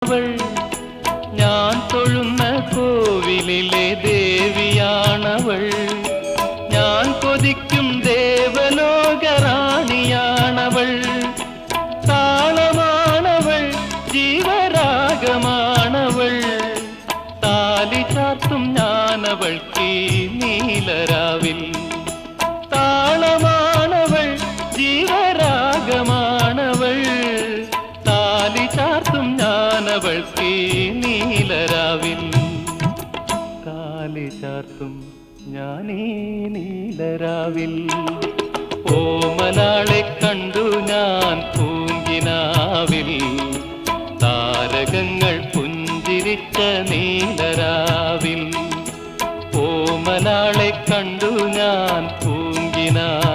അവൾ ഞാൻ തൊഴുന്ന കോവിലിലെ ദേവിയാണവൾ. ഞാൻ കൊതിക്കും ദേവലോകറാണിയാണവൾ. താളമാണവൾ, ജീവരാഗമാണവൾ. താലി ചാർത്തും ഞാനവൾക്ക് നീലരാവിൽ. താളമാണവൾ, ജീവരാഗമാണവൾ. താലി ചാർത്തും ഞാനവൾക്ക് നീലരാവിൽ. താലി ചാർത്തും ഞാനീ നീലരാവിൽ. ഓമനാളെ കണ്ടു ഞാൻ പൂങ്കിനാവിൽ. താരകങ്ങൾ പുഞ്ചിരിച്ച നീലരാവിൽ. ഓമനാളെ കണ്ടു ഞാൻ പൂങ്കിനാവിൽ.